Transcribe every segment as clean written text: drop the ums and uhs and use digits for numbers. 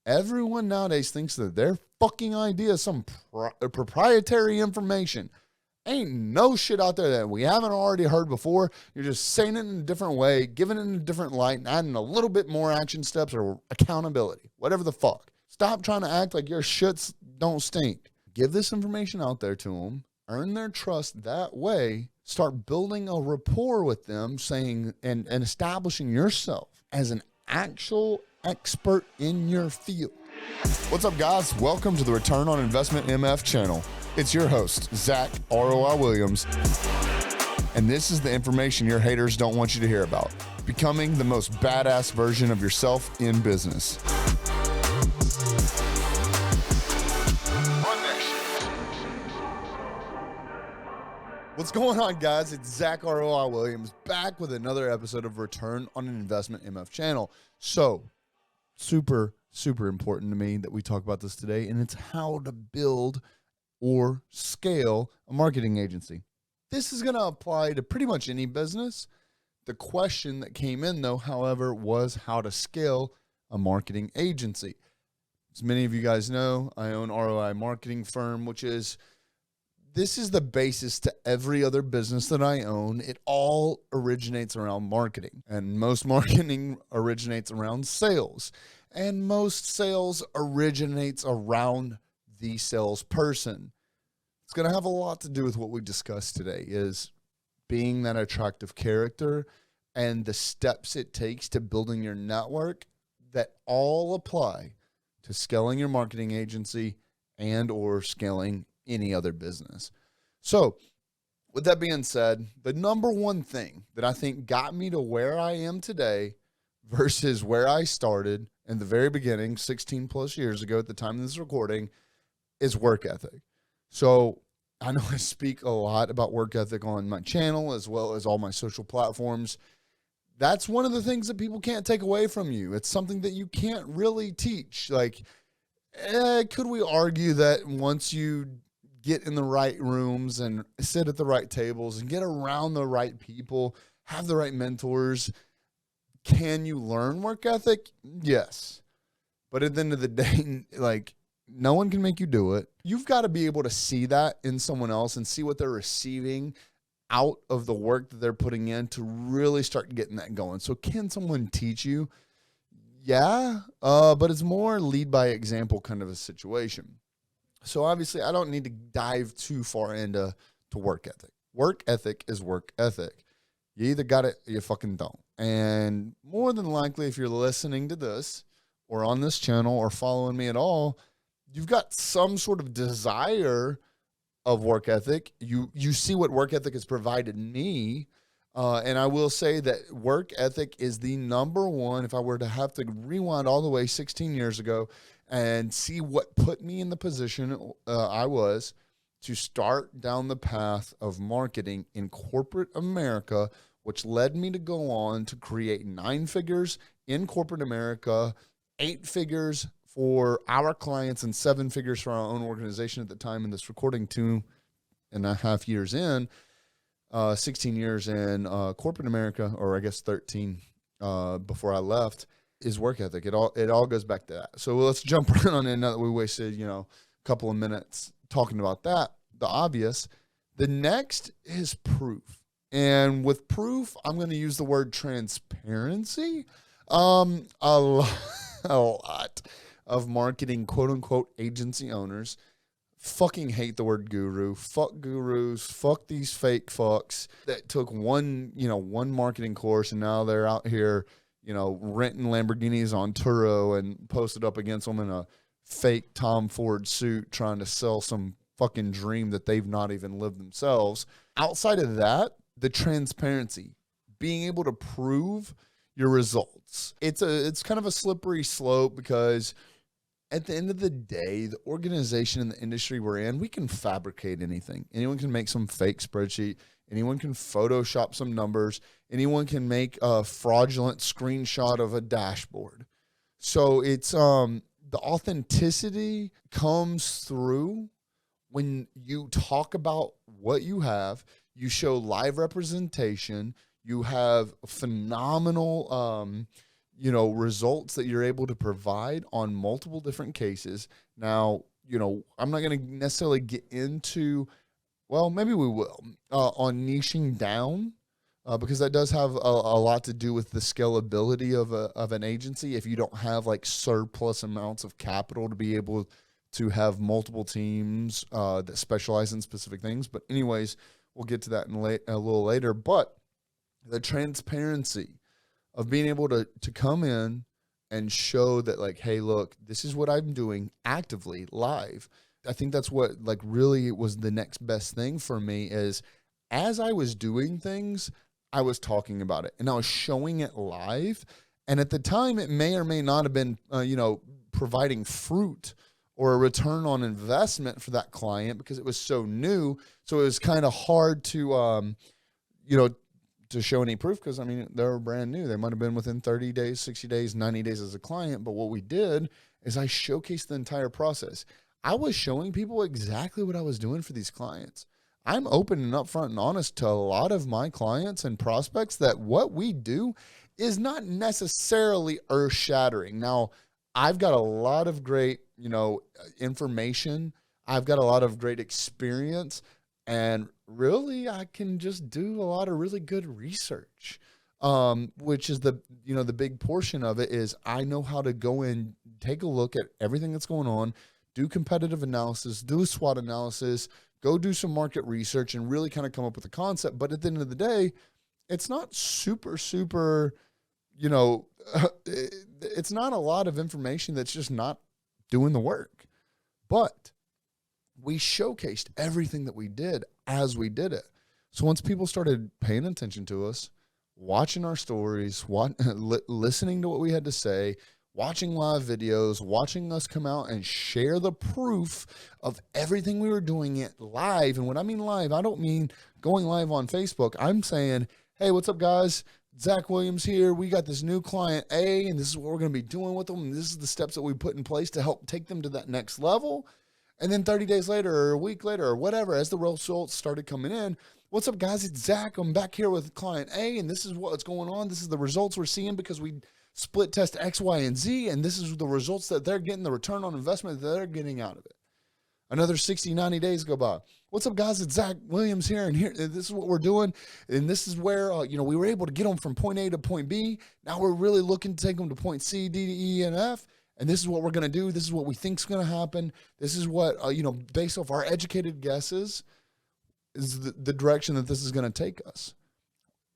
Everyone nowadays thinks that their fucking idea is some proprietary information. Ain't no shit out there that we haven't already heard before. You're just saying it in a different way, giving it in a different light, and adding a little bit more action steps or accountability, whatever the fuck. Stop trying to act like your shits don't stink. Give this information out there to them, earn their trust that way, start building a rapport with them, saying and establishing yourself as an actual expert in your field. What's up, guys? Welcome to the Return on Investment MF channel. It's your host, Zack ROI Williams, and this is the information your haters don't want you to hear about. Becoming the most badass version of yourself in business. What's going on, guys? It's Zack ROI Williams back with another episode of Return on an Investment MF channel. So, super important to me that we talk about this today, and it's how to build or scale a marketing agency. This is going to apply to pretty much any business. The question that came in, though, however, was how to scale a marketing agency. As many of you guys know, I own ROI Marketing Firm, this is the basis to every other business that I own. It all originates around marketing, and most marketing originates around sales, and most sales originates around the salesperson. It's going to have a lot to do with what we discussed today, is being that attractive character and the steps it takes to building your network that all apply to scaling your marketing agency and or scaling any other business. So with that being said, the number one thing that I think got me to where I am today versus where I started in the very beginning, 16 plus years ago at the time of this recording, is work ethic. So I know I speak a lot about work ethic on my channel as well as all my social platforms. That's one of the things that people can't take away from you. It's something that you can't really teach. Could we argue that once you get in the right rooms and sit at the right tables and get around the right people, have the right mentors, can you learn work ethic? Yes. But at the end of the day, no one can make you do it. You've got to be able to see that in someone else and see what they're receiving out of the work that they're putting in to really start getting that going. So can someone teach you? Yeah, but it's more lead by example kind of a situation. So obviously I don't need to dive too far into work ethic. Work ethic is work ethic. You either got it or you fucking don't. And more than likely, if you're listening to this or on this channel or following me at all, you've got some sort of desire of work ethic. You see what work ethic has provided me. And I will say that work ethic is the number one, if I were to have to rewind all the way 16 years ago and see what put me in the position I was to start down the path of marketing in corporate America, which led me to go on to create 9 figures in corporate America, 8 figures for our clients, and 7 figures for our own organization at the time in this recording, 2.5 years in. 16 years in corporate America, or I guess 13 before I left, is work ethic. It all goes back to that. So let's jump right on in now that we wasted, a couple of minutes talking about that. The obvious. The next is proof. And with proof, I'm going to use the word transparency. A lot of marketing, quote unquote, agency owners fucking hate the word guru. Fuck gurus. Fuck these fake fucks that took one marketing course and now they're out here, renting Lamborghinis on Turo and posted up against them in a fake Tom Ford suit trying to sell some fucking dream that they've not even lived themselves. Outside of that, the transparency, being able to prove your results. It's kind of a slippery slope because at the end of the day, the organization and the industry we're in, we can fabricate anything. Anyone can make some fake spreadsheet. Anyone can Photoshop some numbers. Anyone can make a fraudulent screenshot of a dashboard. So it's the authenticity comes through when you talk about what you have. You show live representation. You have phenomenal results that you're able to provide on multiple different cases. Now, I'm not going to necessarily get into, well, maybe we will, on niching down, because that does have a lot to do with the scalability of an agency. If you don't have like surplus amounts of capital to be able to have multiple teams that specialize in specific things. But anyways, we'll get to that in a little later. But the transparency of being able to come in and show that, like, hey, look, this is what I'm doing actively live. I think that's what like really was the next best thing for me, is as I was doing things, I was talking about it and I was showing it live. And at the time, it may or may not have been, providing fruit or a return on investment for that client because it was so new. So it was kind of hard to, to show any proof, because, I mean, they were brand new. They might have been within 30 days, 60 days, 90 days as a client. But what we did is I showcased the entire process. I was showing people exactly what I was doing for these clients. I'm open and upfront and honest to a lot of my clients and prospects that what we do is not necessarily earth-shattering. Now, I've got a lot of great, information. I've got a lot of great experience. And really, I can just do a lot of really good research, which is the big portion of it. Is I know how to go in, take a look at everything that's going on, do competitive analysis, do a SWOT analysis, go do some market research, and really kind of come up with a concept. But at the end of the day, it's not super, it's not a lot of information that's just not doing the work. But we showcased everything that we did as we did it. So once people started paying attention to us, watching our stories, listening to what we had to say, watching live videos, watching us come out and share the proof of everything we were doing it live. And when I mean live, I don't mean going live on Facebook. I'm saying, hey, what's up, guys? Zack Williams here. We got this new client A, and this is what we're going to be doing with them. And this is the steps that we put in place to help take them to that next level. And then 30 days later or a week later or whatever, as the results started coming in, what's up, guys? It's Zack. I'm back here with client A, and this is what's going on. This is the results we're seeing because we split test X, Y, and Z, and this is the results that they're getting, the return on investment that they're getting out of it. Another 60, 90 days go by. What's up, guys? It's Zack Williams here, and this is what we're doing, and this is where we were able to get them from point A to point B. Now we're really looking to take them to point C, D, E, and F. And this is what we're going to do. This is what we think is going to happen. This is what, based off our educated guesses, is the direction that this is going to take us.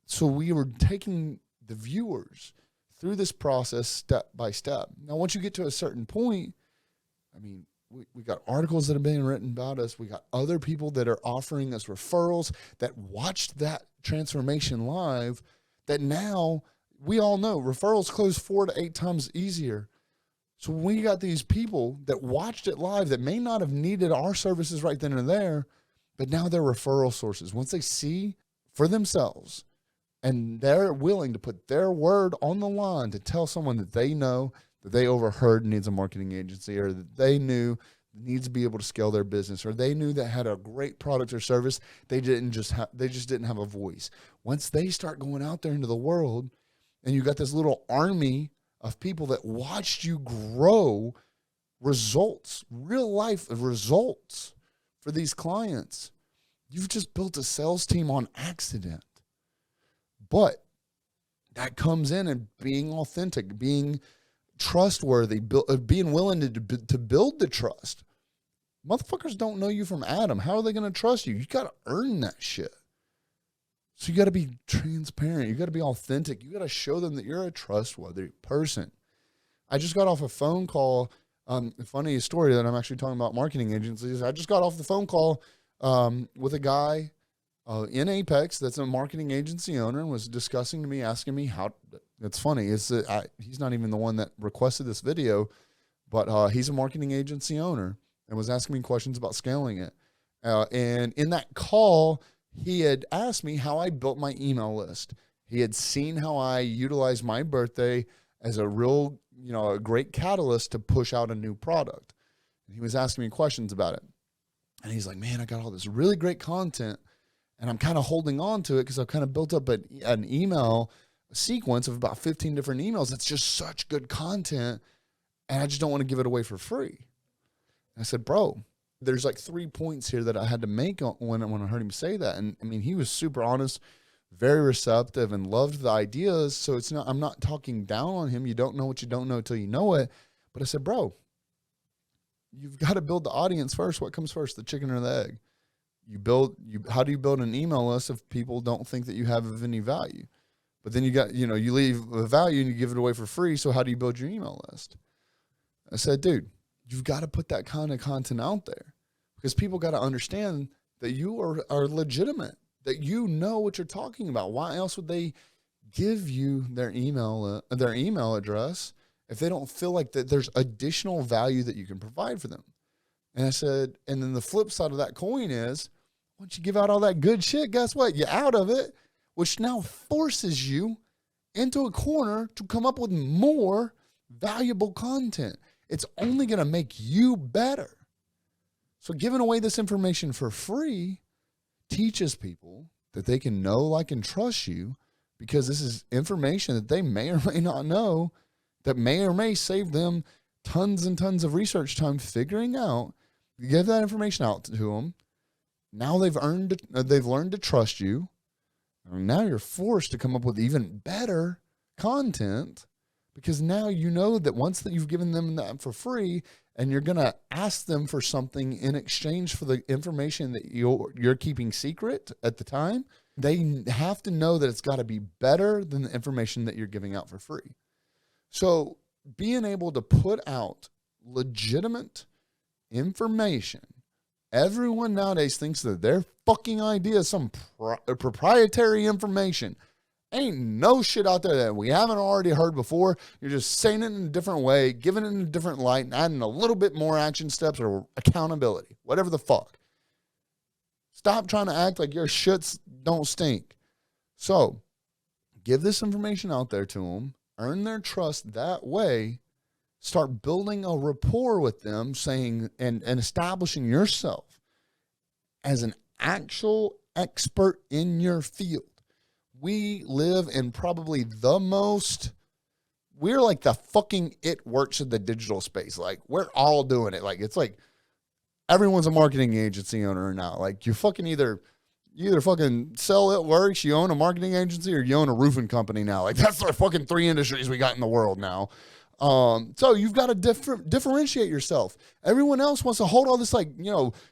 So we were taking the viewers through this process step by step. Now, once you get to a certain point, I mean, we got articles that have been written about us. We got other people that are offering us referrals that watched that transformation live, that now we all know referrals close 4 to 8 times easier. So when we got these people that watched it live that may not have needed our services right then and there, but now they're referral sources. Once they see for themselves and they're willing to put their word on the line to tell someone that they know, that they overheard needs a marketing agency, or that they knew needs to be able to scale their business, or they knew that had a great product or service, they just didn't have a voice. Once they start going out there into the world, and you got this little army of people that watched you grow results, real life results for these clients. You've just built a sales team on accident. But that comes in and being authentic, being trustworthy, being willing to build the trust. Motherfuckers don't know you from Adam. How are they going to trust you? You got to earn that shit. So you got to be transparent. You got to be authentic. You got to show them that you're a trustworthy person. I just got off a phone call. Funny story that I'm actually talking about marketing agencies. I just got off the phone call with a guy in Apex that's a marketing agency owner, and was discussing to me, asking me how. It's funny. He's not even the one that requested this video, but he's a marketing agency owner and was asking me questions about scaling it. And in that call, he had asked me how I built my email list. He had seen how I utilized my birthday as a real, a great catalyst to push out a new product. And he was asking me questions about it. And he's like, man, I got all this really great content, and I'm kind of holding on to it because I've kind of built up an email sequence of about 15 different emails. It's just such good content, and I just don't want to give it away for free. I said, bro, there's like 3 points here that I had to make when I heard him say that. And I mean, he was super honest, very receptive, and loved the ideas. So I'm not talking down on him. You don't know what you don't know till you know it. But I said, bro, you've got to build the audience first. What comes first, the chicken or the egg? How do you build an email list if people don't think that you have of any value? But then you leave the value and you give it away for free. So how do you build your email list? I said, dude, you've got to put that kind of content out there, because people got to understand that you are legitimate, that you know what you're talking about. Why else would they give you their email address if they don't feel like that there's additional value that you can provide for them? And I said, and then the flip side of that coin is, once you give out all that good shit, guess what? You're out of it, which now forces you into a corner to come up with more valuable content. It's only going to make you better. So giving away this information for free teaches people that they can know, like, and trust you, because this is information that they may or may not know, that may or may save them tons and tons of research time figuring out. You give that information out to them. Now they've learned to trust you. And now you're forced to come up with even better content, because now you know that once that you've given them that for free, and you're going to ask them for something in exchange for the information that you're keeping secret at the time, they have to know that it's got to be better than the information that you're giving out for free. So being able to put out legitimate information. Everyone nowadays thinks that their fucking idea is some proprietary information. Ain't no shit out there that we haven't already heard before. You're just saying it in a different way, giving it in a different light, and adding a little bit more action steps or accountability, whatever the fuck. Stop trying to act like your shits don't stink. So give this information out there to them, earn their trust that way. Start building a rapport with them, saying and establishing yourself as an actual expert in your field. We live in probably we're like the fucking it works in the digital space. Like, we're all doing it. Like, it's like everyone's a marketing agency owner now. Like, you fucking you either fucking sell It Works, you own a marketing agency, or you own a roofing company now. Like, that's the fucking 3 industries we got in the world now. So you've got to differentiate yourself. Everyone else wants to hold all this, like,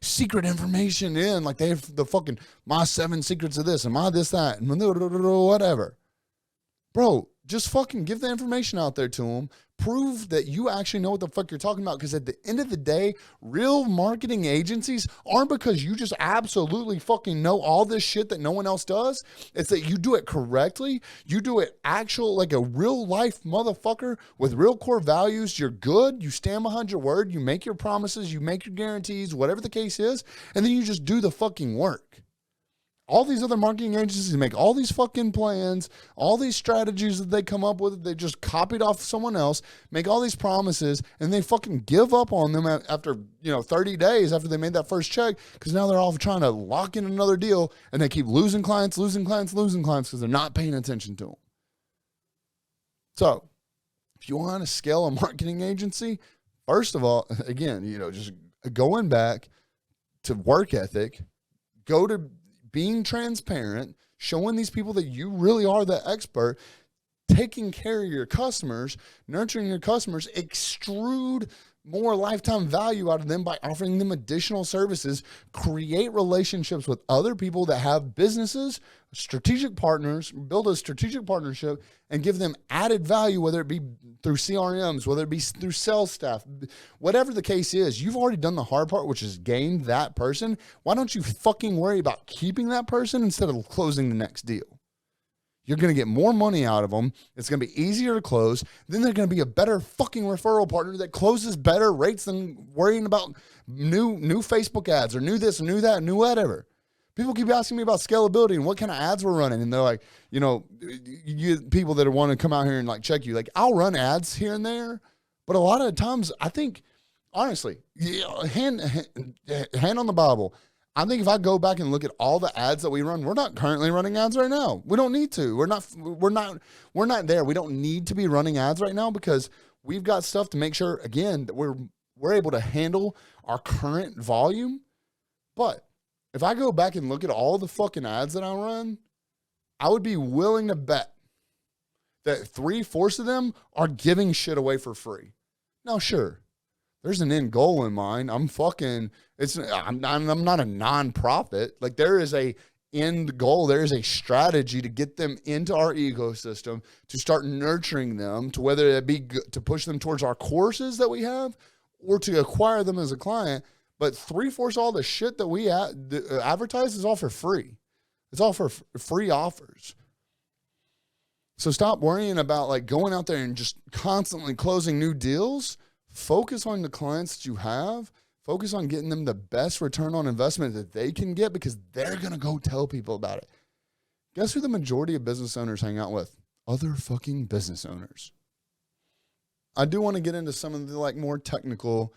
secret information in, like they have the fucking, my 7 secrets of this and my this, that, and whatever. Bro, just fucking give the information out there to them. Prove that you actually know what the fuck you're talking about. Because at the end of the day, real marketing agencies aren't because you just absolutely fucking know all this shit that no one else does. It's that you do it correctly. You do it like a real life motherfucker with real core values. You're good. You stand behind your word. You make your promises. You make your guarantees, whatever the case is. And then you just do the fucking work. All these other marketing agencies make all these fucking plans, all these strategies that they come up with, they just copied off someone else, make all these promises, and they fucking give up on them after 30 days after they made that first check, because now they're all trying to lock in another deal, and they keep losing clients because they're not paying attention to them. So if you want to scale a marketing agency, first of all, again, just going back to work ethic, go to being transparent, showing these people that you really are the expert, taking care of your customers, nurturing your customers, extrude more lifetime value out of them by offering them additional services, create relationships with other people that have businesses, strategic partners, build a strategic partnership, and give them added value, whether it be through CRMs, whether it be through sales staff, whatever the case is. You've already done the hard part, which is gained that person. Why don't you fucking worry about keeping that person instead of closing the next deal? You're going to get more money out of them. It's going to be easier to close. Then they're going to be a better fucking referral partner that closes better rates than worrying about new Facebook ads or new this, new that, new whatever. People keep asking me about scalability and what kind of ads we're running. And they're like, you people that want to come out here and like check you, like, I'll run ads here and there. But a lot of the times, I think, honestly, hand on the Bible, I think if I go back and look at all the ads that we run, we're not currently running ads right now. We don't need to. We're not there. We don't need to be running ads right now because we've got stuff to make sure, again, that we're able to handle our current volume. But if I go back and look at all the fucking ads that I run, I would be willing to bet that 3/4 of them are giving shit away for free. Now, sure, there's an end goal in mind. I'm not a nonprofit. Like, there is a end goal. There is a strategy to get them into our ecosystem, to start nurturing them, to whether it be to push them towards our courses that we have or to acquire them as a client. But 3/4 all the shit that we advertise is all for free. It's all for free offers. So stop worrying about like going out there and just constantly closing new deals. Focus on the clients that you have. Focus on getting them the best return on investment that they can get because they're going to go tell people about it. Guess who the majority of business owners hang out with? Other fucking business owners. I do want to get into some of the like more technical,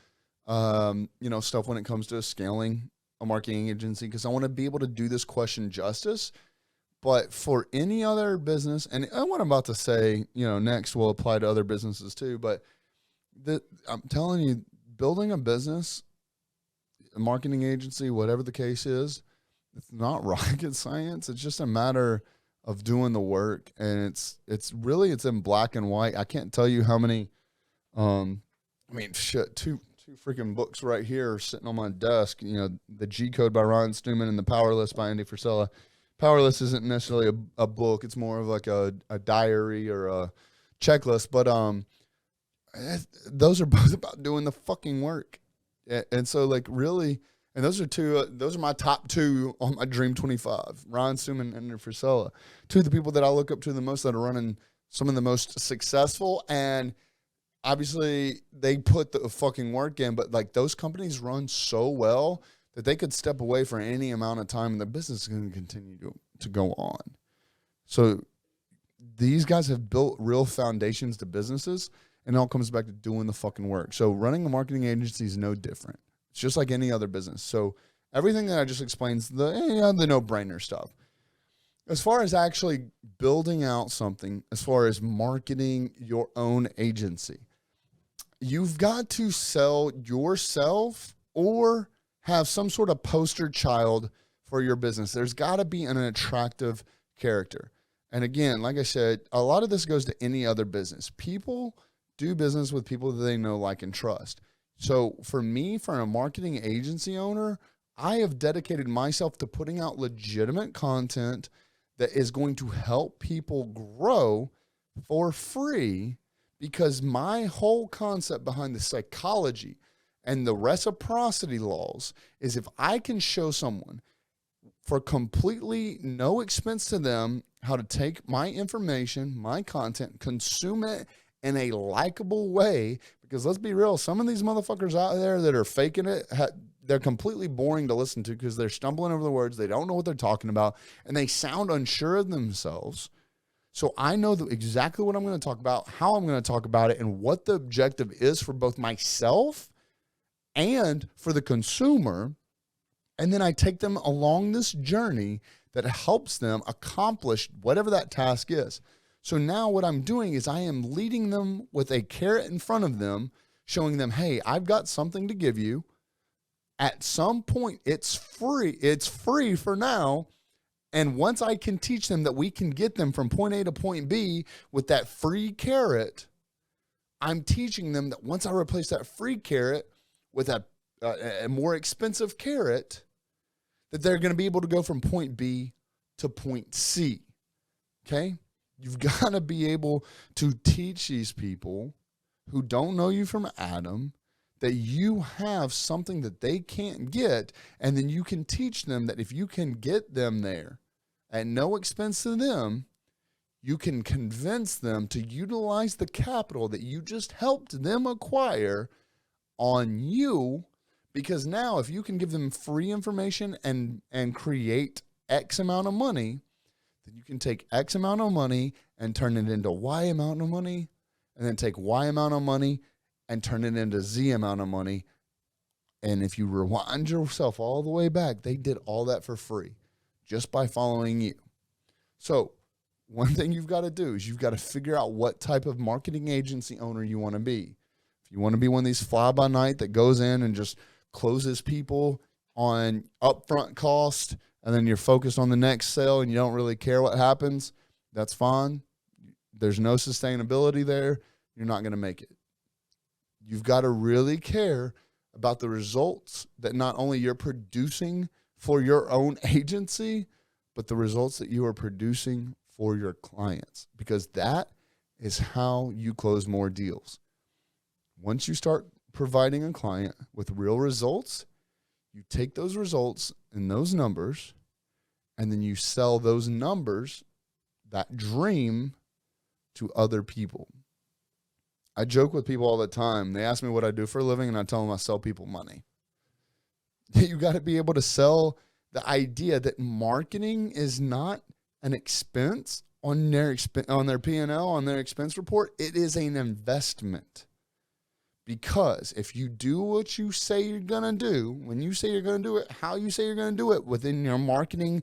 stuff when it comes to scaling a marketing agency because I want to be able to do this question justice. But for any other business, and what I'm about to say, next will apply to other businesses too. But I'm telling you, building a business, a marketing agency, whatever the case is, it's not rocket science. It's just a matter of doing the work, and it's in black and white. I can't tell you how many, two freaking books right here sitting on my desk. The G Code by Ryan Stewman and the Powerless by Andy Frisella. Powerless isn't necessarily a book. It's more of like a diary or a checklist, but those are both about doing the fucking work. And so like really, and those are my top two on my Dream 25, Ryan Stewman and Frisella, two of the people that I look up to the most that are running some of the most successful. And obviously they put the fucking work in, but like those companies run so well that they could step away for any amount of time and the business is going to continue to go on. So these guys have built real foundations to businesses, and it all comes back to doing the fucking work. So running a marketing agency is no different. It's just like any other business. So everything that I just explained is the no-brainer stuff. As far as actually building out something, as far as marketing your own agency, you've got to sell yourself or have some sort of poster child for your business. There's got to be an attractive character. And again, like I said, a lot of this goes to any other business. People do business with people that they know, like, and trust. So for me, for a marketing agency owner, I have dedicated myself to putting out legitimate content that is going to help people grow for free because my whole concept behind the psychology and the reciprocity laws is if I can show someone for completely no expense to them how to take my information, my content, consume it in a likable way, because let's be real, some of these motherfuckers out there that are faking it, they're completely boring to listen to because they're stumbling over the words, they don't know what they're talking about, and they sound unsure of themselves. So I know exactly what I'm going to talk about, how I'm going to talk about it, and what the objective is for both myself and for the consumer. And then I take them along this journey that helps them accomplish whatever that task is. So now what I'm doing is I am leading them with a carrot in front of them, showing them, hey, I've got something to give you. At some point, it's free. It's free for now. And once I can teach them that we can get them from point A to point B with that free carrot, I'm teaching them that once I replace that free carrot with a more expensive carrot, that they're going to be able to go from point B to point C. Okay? You've got to be able to teach these people who don't know you from Adam that you have something that they can't get, and then you can teach them that if you can get them there at no expense to them, you can convince them to utilize the capital that you just helped them acquire on you. Because now if you can give them free information and create X amount of money, then you can take X amount of money and turn it into Y amount of money, and then take Y amount of money and turn it into Z amount of money And if you rewind yourself all the way back, they did all that for free just by following you. So one thing you've got to do is you've got to figure out what type of marketing agency owner you want to be. If you want to be one of these fly-by-night that goes in and just closes people on upfront cost, and then you're focused on the next sale and you don't really care what happens, that's fine. There's no sustainability there. You're not going to make it. You've got to really care about the results that not only you're producing for your own agency, but the results that you are producing for your clients, because that is how you close more deals. Once you start providing a client with real results, you take those results and those numbers, and then you sell those numbers, that dream, to other people. I joke with people all the time. They ask me what I do for a living, and I tell them I sell people money. You got to be able to sell the idea that marketing is not an expense on their P&L, on their expense report. It is an investment. Because if you do what you say you're going to do, when you say you're going to do it, how you say you're going to do it within your marketing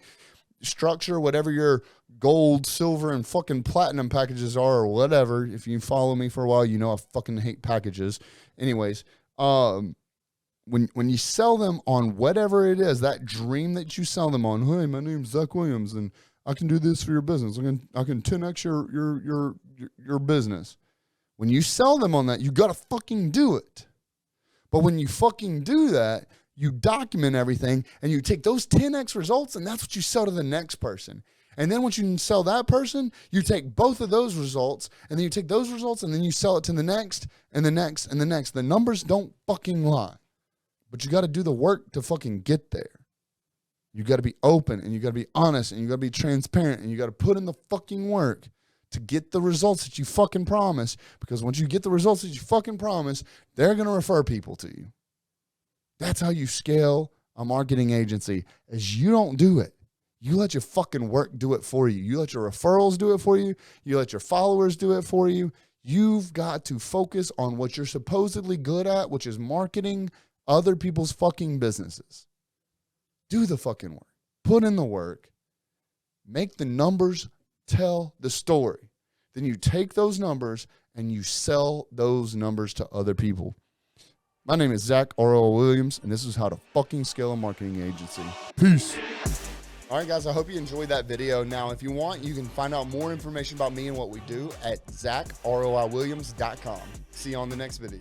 structure, whatever your gold, silver, and fucking platinum packages are, or whatever. If you follow me for a while, you know I fucking hate packages. Anyways, when you sell them on whatever it is, that dream that you sell them on, hey, my name's Zack Williams, and I can do this for your business. I can 10x your business. When you sell them on that, you got to fucking do it. But when you fucking do that, you document everything, and you take those 10x results, and that's what you sell to the next person. And then once you sell that person, you take both of those results, and then you take those results, and then you sell it to the next, and the next, and the next. The numbers don't fucking lie. But you got to do the work to fucking get there. You got to be open, and you got to be honest, and you got to be transparent, and you got to put in the fucking work to get the results that you fucking promise. Because once you get the results that you fucking promise, they're going to refer people to you. That's how you scale a marketing agency, is you don't do it. You let your fucking work do it for you. You let your referrals do it for you. You let your followers do it for you. You've got to focus on what you're supposedly good at, which is marketing other people's fucking businesses. Do the fucking work. Put in the work. Make the numbers tell the story. Then you take those numbers and you sell those numbers to other people. My name is Zack ROI Williams, and this is how to fucking scale a marketing agency. Peace. All right, guys, I hope you enjoyed that video. Now, if you want, you can find out more information about me and what we do at ZackROIWilliams.com. See you on the next video.